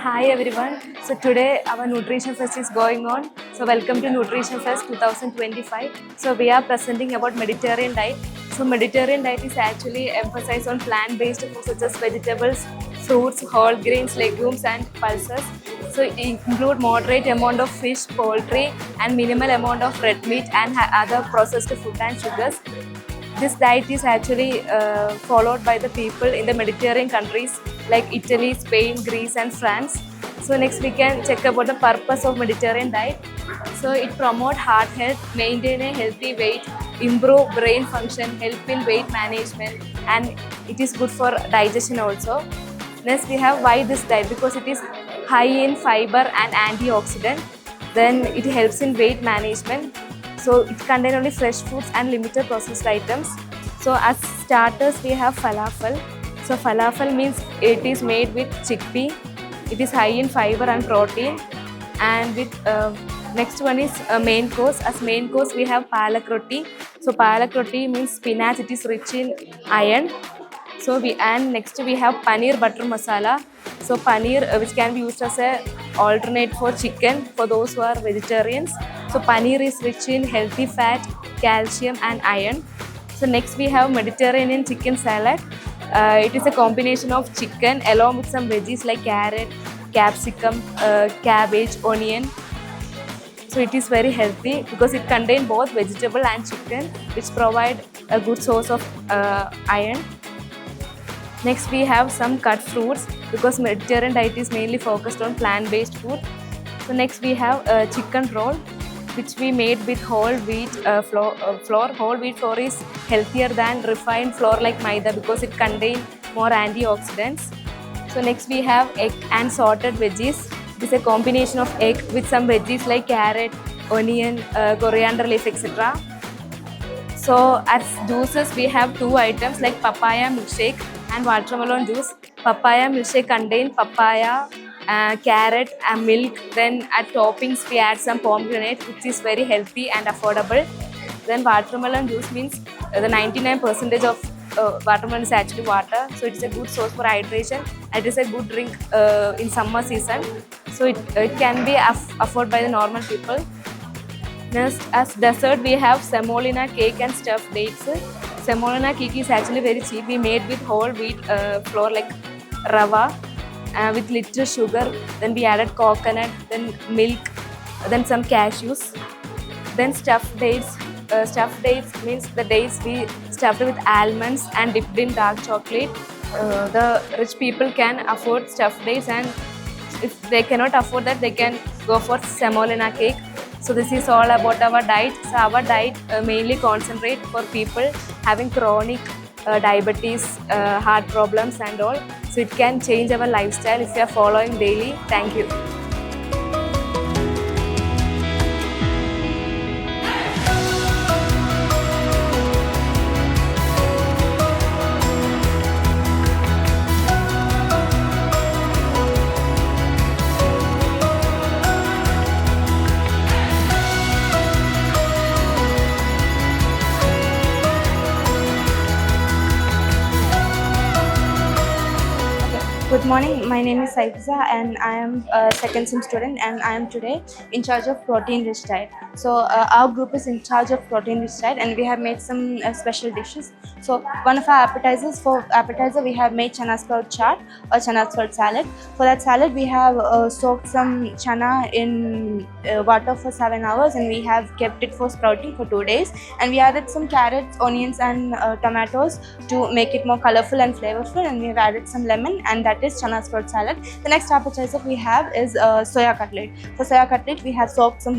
Hi everyone. So today our Nutrition Fest is going on. So welcome to Nutrition Fest 2025. So we are presenting about Mediterranean diet. So Mediterranean diet is actually emphasized on plant-based foods such as vegetables, fruits, whole grains, legumes and pulses. So it include moderate amount of fish, poultry and minimal amount of red meat and other processed food and sugars. This diet is actually followed by the people in the Mediterranean countries like Italy, Spain, Greece and France. So next we can check about the purpose of Mediterranean diet. So it promote heart health, maintain a healthy weight, improve brain function, help in weight management and it is good for digestion also. Next we have why this diet, because it is high in fiber and antioxidant. Then it helps in weight management. So it contains only fresh foods and limited processed items. So as starters we have falafel. So falafel means it is made with chickpea. It is high in fiber and protein. And with next one is main course. As main course we have palak roti. So palak roti means spinach. It is rich in iron. So next we have paneer butter masala. So paneer which can be used as a alternate for chicken for those who are vegetarians. So paneer is rich in healthy fat, calcium and iron. So next we have Mediterranean chicken salad. It is a combination of chicken along with some veggies like carrot, capsicum, cabbage, onion. So it is very healthy because it contains both vegetable and chicken, which provide a good source of iron. Next we have some cut fruits because Mediterranean diet is mainly focused on plant-based food. So next we have a chicken roll which we made with whole wheat flour. Whole wheat flour is healthier than refined flour like maida because it contains more antioxidants. So next we have egg and sorted veggies. This is a combination of egg with some veggies like carrot, onion, coriander leaf, etc. So as juices we have two items like papaya milkshake and watermelon juice. Papaya milkshake contains papaya, carrot and milk. Then at toppings we add some pomegranate, which is very healthy and affordable. Then watermelon juice means the 99% of watermelon is actually water. So it is a good source for hydration. It is a good drink in summer season. So it can be afforded by the normal people. Next, as dessert, we have semolina cake and stuffed dates. Semolina cake is actually very cheap. We made with whole wheat flour like rava with little sugar. Then we added coconut, then milk, then some cashews. Then stuffed dates. Stuffed dates means the dates we stuffed with almonds and dipped in dark chocolate. The rich people can afford stuffed dates, and if they cannot afford that, they can go for semolina cake. So this is all about our diet. So our diet mainly concentrate for people having chronic diabetes, heart problems and all. So it can change our lifestyle if we are following daily. Thank you. Good morning, my name is Saifiza and I am a second sem student and I am today in charge of protein rich diet. So our group is in charge of protein rich diet and we have made some special dishes. So one of our appetizers, for appetizer we have made chana sprout chaat or chana sprout salad. For that salad we have soaked some chana in water for 7 hours and we have kept it for sprouting for 2 days, and we added some carrots, onions and tomatoes to make it more colorful and flavorful, and we have added some lemon, and that is chana sprout salad. The next appetizer we have is soya cutlet. For soya cutlet we have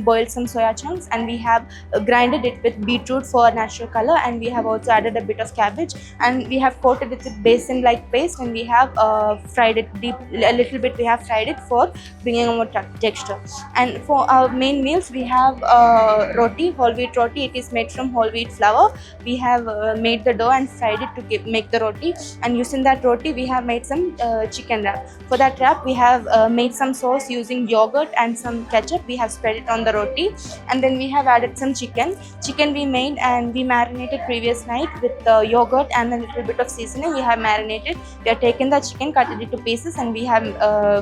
boiled some soya chunks and we have grinded it with beetroot for natural color, and we have also added a bit of cabbage and we have coated it with basin like paste, and we have fried it a little bit. We have fried it for bringing a more texture. And for our main meals we have roti, whole wheat roti. It is made from whole wheat flour. We have made the dough and fried it to make the roti, and using that roti we have made some chicken chicken wrap. For that wrap, we have made some sauce using yogurt and some ketchup. We have spread it on the roti, and then we have added some chicken. Chicken we made and we marinated previous night with yogurt and a little bit of seasoning. We have marinated. We have taken the chicken, cut it into pieces, and we have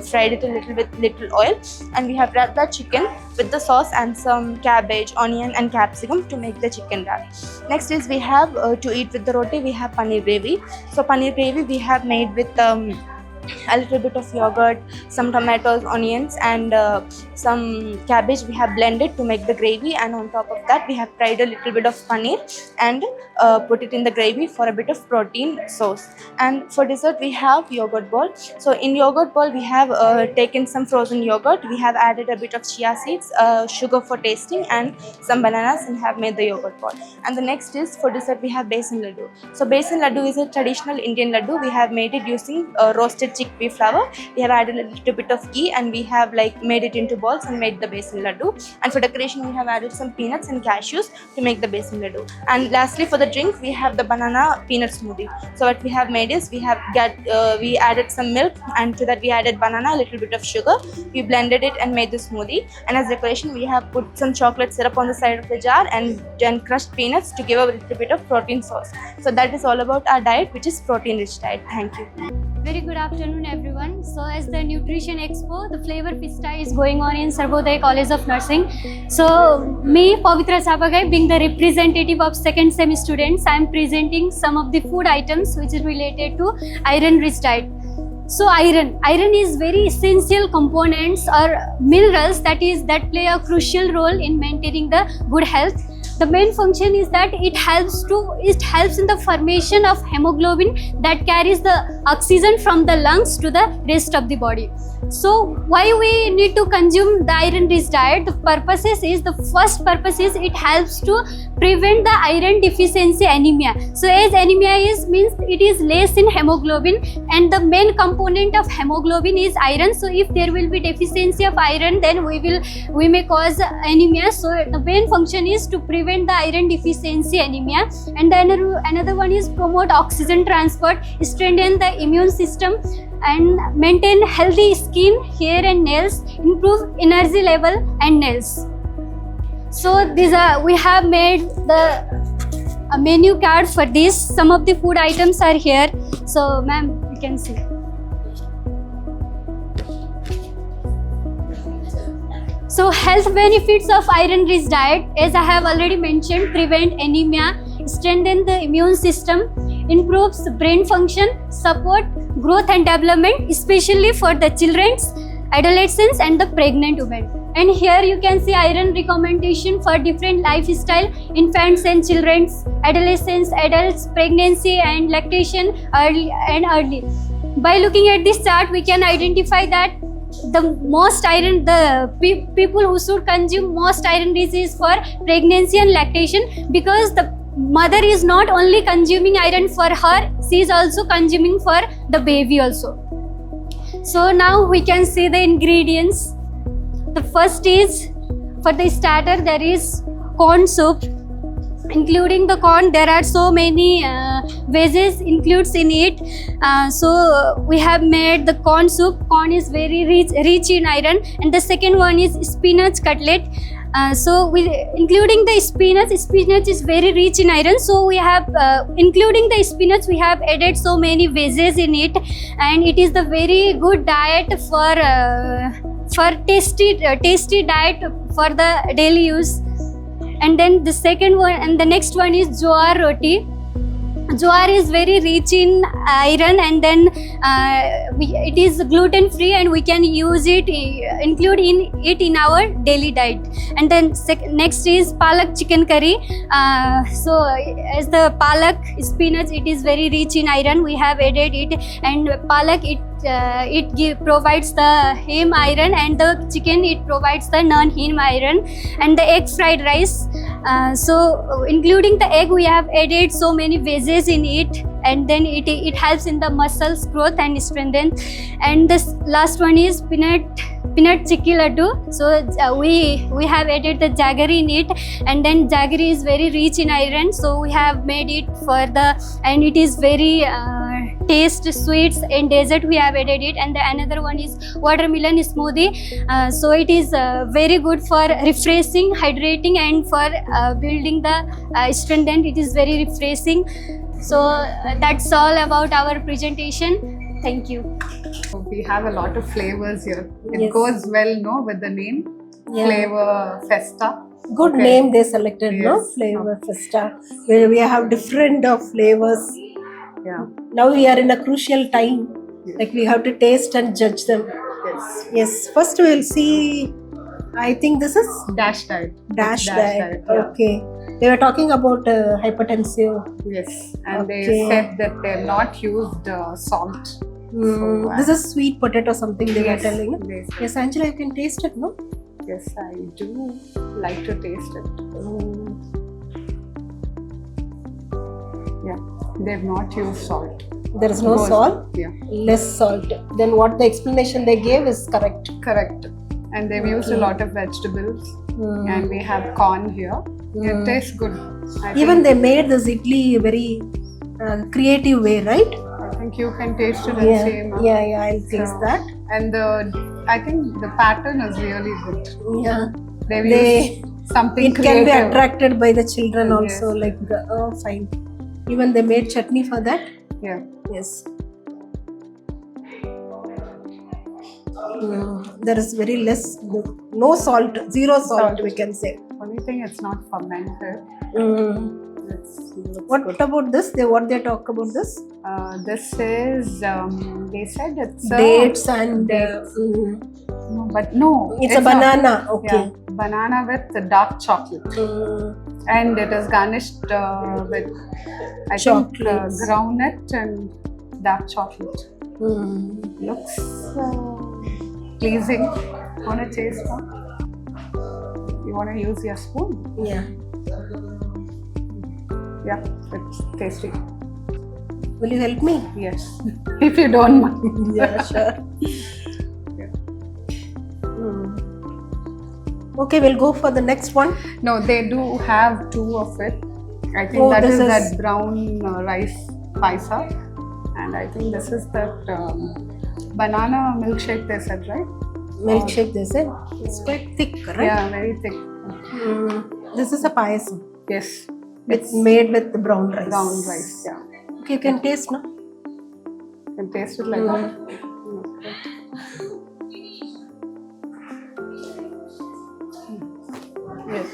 fried it a little with little oil. And we have wrapped that chicken with the sauce and some cabbage, onion, and capsicum to make the chicken wrap. Next is we have to eat with the roti. We have paneer gravy. So paneer gravy we have made with a little bit of yogurt, some tomatoes, onions, and some cabbage we have blended to make the gravy. And on top of that, we have fried a little bit of paneer and put it in the gravy for a bit of protein sauce. And for dessert, we have yogurt ball. So in yogurt ball, we have taken some frozen yogurt. We have added a bit of chia seeds, sugar for tasting, and some bananas, and have made the yogurt ball. And the next is for dessert, we have besan laddu. So besan laddu is a traditional Indian laddu. We have made it using roasted chickpea flour. We have added a little bit of ghee, and we have made it into balls and made the besan laddu. And for decoration, we have added some peanuts and cashews to make the besan laddu. And lastly, for the drink, we have the banana peanut smoothie. So what we have made is we added some milk, and to that we added banana, a little bit of sugar. We blended it and made the smoothie. And as decoration, we have put some chocolate syrup on the side of the jar and crushed peanuts to give a little bit of protein sauce. So that is all about our diet, which is protein rich diet. Thank you. Very good afternoon, everyone. So as the Nutrition Expo, the Flavor Festa is going on in Sarvodaya College of Nursing. So me, Pavitra Sabagai, being the representative of second sem students, I am presenting some of the food items which is related to iron-rich diet. So iron is very essential components or minerals that play a crucial role in maintaining the good health. The main function is that it helps in the formation of hemoglobin that carries the oxygen from the lungs to the rest of the body. So why we need to consume the iron-rich diet? The first purpose is it helps to prevent the iron deficiency anemia. So as anemia means it is less in hemoglobin, and the main component of hemoglobin is iron. So if there will be deficiency of iron, then we may cause anemia. So the main function is to prevent the iron deficiency anemia. And then another one is promote oxygen transport, strengthen the immune system, and maintain healthy skin, hair and nails, improve energy level and nails. So we have made a menu card for this. Some of the food items are here. So ma'am, you can see. So health benefits of iron-rich diet, as I have already mentioned, prevent anemia, strengthen the immune system, improves brain function, support growth and development, especially for the children, adolescents and the pregnant women. And here you can see iron recommendation for different lifestyle, infants and children, adolescents, adults, pregnancy and lactation, early. By looking at this chart, we can identify that the most iron, people who should consume most iron rich is for pregnancy and lactation, because the mother is not only consuming iron for her, she is also consuming for the baby also. So now we can see the ingredients. The first is, for the starter, there is corn soup. Including the corn, there are so many veggies includes in it. So we have made the corn soup. Corn is very rich in iron. And the second one is spinach cutlet. So including the spinach is very rich in iron. So we have, including the spinach, we have added so many veggies in it, and it is the very good diet for tasty diet for the daily use. And then the second one, and the next one is jowar roti. Jowar is very rich in iron, and then it is gluten free, and we can use it, include it in our daily diet. And then next is palak chicken curry. So as the palak spinach, it is very rich in iron, we have added it, and palak provides the heme iron, and the chicken it provides the non-heme iron. And the egg fried rice, so including the egg, we have added so many veggies in it, and then it helps in the muscles growth and strengthen. And this last one is peanut chikki laddu. So we have added the jaggery in it, and then jaggery is very rich in iron, so we have made it and it is very taste sweets. In dessert we have added it, and the another one is watermelon smoothie. So it is very good for refreshing, hydrating, and for building the strength. And it is very refreshing. So that's all about our presentation. Thank you. We have a lot of flavors here. It Yes. goes well, no, with the name Yeah. Flavor Festa. Good Okay. name they selected, no? Yes. Flavor Festa, where we have different of flavors. Yeah. Now we are in a crucial time, Yes. like we have to taste and judge them. Yes. Yes, first we'll see. I think this is Dash diet. Dash Diet. Yeah. Okay, they were talking about hypertensive. Yes. And they Okay. said that they've not used salt. This is sweet potato something they were Yes. telling. Yes. Yes, Angela, you can taste it, no? Yes, I do like to taste it. Yeah. They've not used salt. There is no Goes- salt, Yeah. less salt. Then what the explanation they gave is correct. Correct. And they've used a Okay. lot of vegetables. And we have corn here. It tastes good. I Even think, they made this idli very creative way, right? I think you can taste it and Yeah, see. no? yeah, I'll taste So- that. And I think the pattern is really good. Yeah, They've They- used something it can be creative. attracted by the children Yes. also. Like, oh, fine. Even they made chutney for that. Yeah. Yes. There is very less, no salt, zero salt, Salt. we can say. Only thing it's not fermented. Looks What good. about this? What they talk about this? This is they said it's Dates and dates. No, but no, it's a not. banana. Okay. Yeah, banana with the dark chocolate, and it is garnished with I think Chocolates. groundnut and dark chocolate. Looks pleasing. Want to taste one? You want to use your spoon? Yeah. Yeah, it's tasty. Will you help me? Yes, if you don't mind. Yeah, sure. Yeah. Okay, we'll go for the next one. No, they do have two of it. I think Oh, that this is is- that brown rice paisa, and I think this is that banana milkshake. They said, right? Milkshake, they said. It's quite thick, right? Yeah, very thick. This is a payasam. Yes, It's made with the brown rice. brown rice. Yeah, Okay, you can taste, no? you can taste it like that. Yes,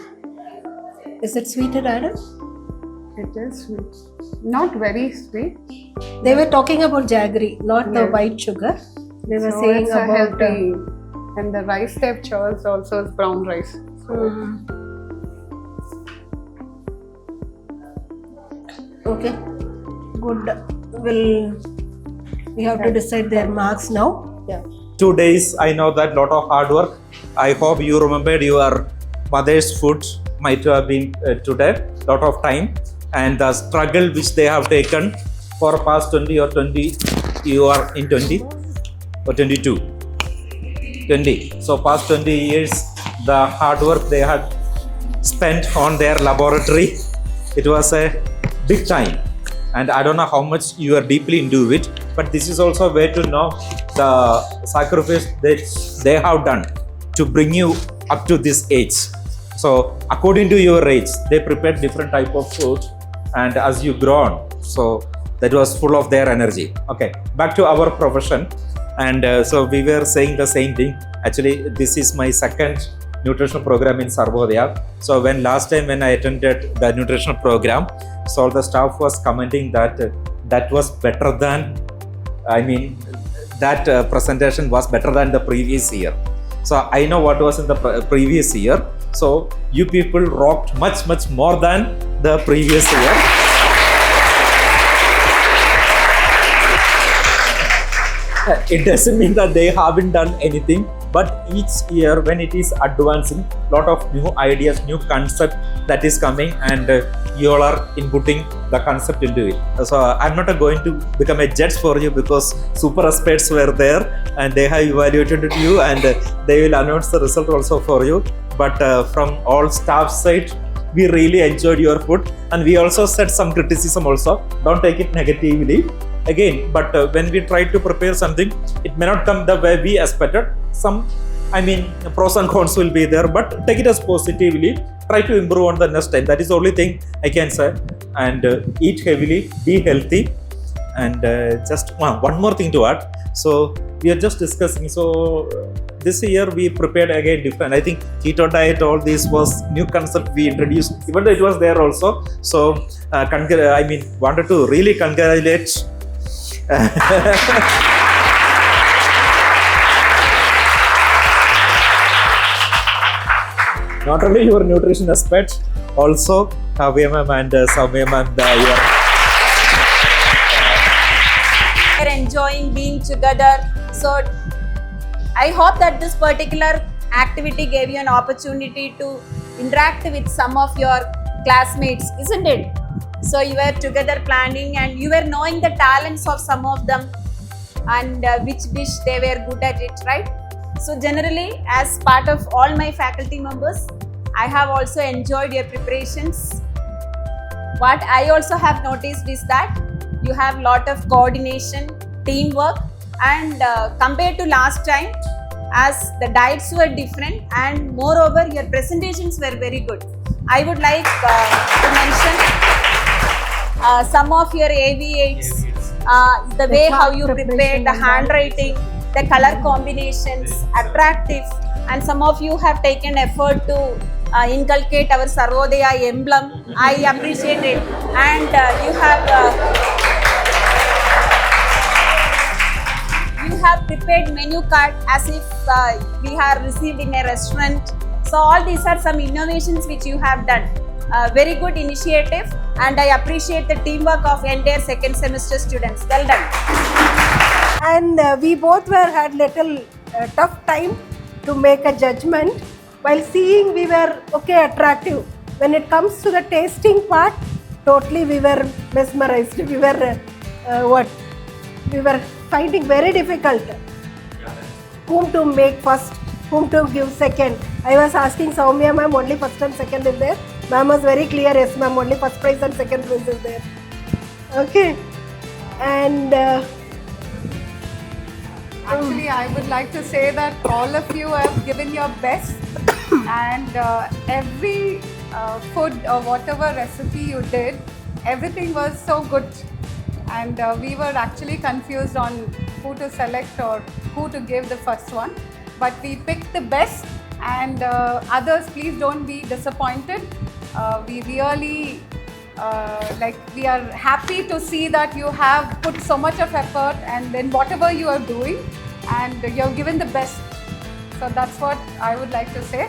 Is it sweeted, Adam? it is sweet. Not very sweet. They were talking about jaggery, not the Yes. white sugar. They were So saying it's a about healthy. And the rice they've chose also is brown rice. Okay, good. We have to decide their marks now. Yeah. 2 days, I know that lot of hard work. I hope you remembered your mother's food might have been today, lot of time, and the struggle which they have taken for past 20 or 20, you are in 20 or 22? 20. So past 20 years, the hard work they had spent on their laboratory, it was a big time. And I don't know how much you are deeply into it, but this is also a way to know the sacrifice that they have done to bring you up to this age. So according to your age, they prepared different type of food, and as you grow on, so that was full of their energy. Okay, back to our profession. And so we were saying the same thing. Actually, this is my second nutritional program in Sarvodaya. So when last time when I attended the nutritional program, so the staff was commenting that that was better than, I mean, that presentation was better than the previous year. So I know what was in the previous year. So you people rocked much more than the previous year. It doesn't mean that they haven't done anything, but each year when it is advancing, lot of new ideas, new concept that is coming, and you all are inputting the concept into it. So I'm not going to become a judge for you because super experts were there and they have evaluated you, and they will announce the result also for you. But from all staff side, we really enjoyed your food, and we also said some criticism also. Don't take it negatively. again, but when we try to prepare something, it may not come the way we expected. Some, I mean, pros and cons will be there, but take it as positively. Try to improve on the next time. That is the only thing I can say. And eat heavily, be healthy, and just one more thing to add. So we are just discussing. So this year we prepared again different. I think keto diet, all this was new concept we introduced, even though it was there also. So wanted to really congratulate. Not only your nutrition aspect, also Kavya ma'am and Soumya ma'am, your We're enjoying being together. So I hope that this particular activity gave you an opportunity to interact with some of your classmates, isn't it? So you were together planning and you were knowing the talents of some of them and which dish they were good at it, right? So generally, as part of all my faculty members, I have also enjoyed your preparations. What I also have noticed is that you have lot of coordination, teamwork, and compared to last time, as the diets were different and moreover your presentations were very good. I would like to mention some of your AV8s, the way how you prepared, the handwriting, the color combinations, attractive, and some of you have taken effort to inculcate our Sarvodaya emblem. I appreciate it, and you have prepared menu card as if we have received in a restaurant. So all these are some innovations which you have done. Very good initiative, and I appreciate the teamwork of entire second semester students. Well done. And we both had little tough time to make a judgment. While seeing, we were okay, attractive. When it comes to the tasting part, totally we were mesmerized. We were we were finding very difficult whom to make first, whom to give second. I was asking Soumya ma'am, only first and second is there. Ma'am was very clear, yes ma'am, only first prize and second prize is there. Okay. And Actually, I would like to say that all of you have given your best, and every food or whatever recipe you did, everything was so good. And we were actually confused on who to select or who to give the first one. But we picked the best, and others, please don't be disappointed. We really we are happy to see that you have put so much of effort and in whatever you are doing, and you have given the best. So that's what I would like to say.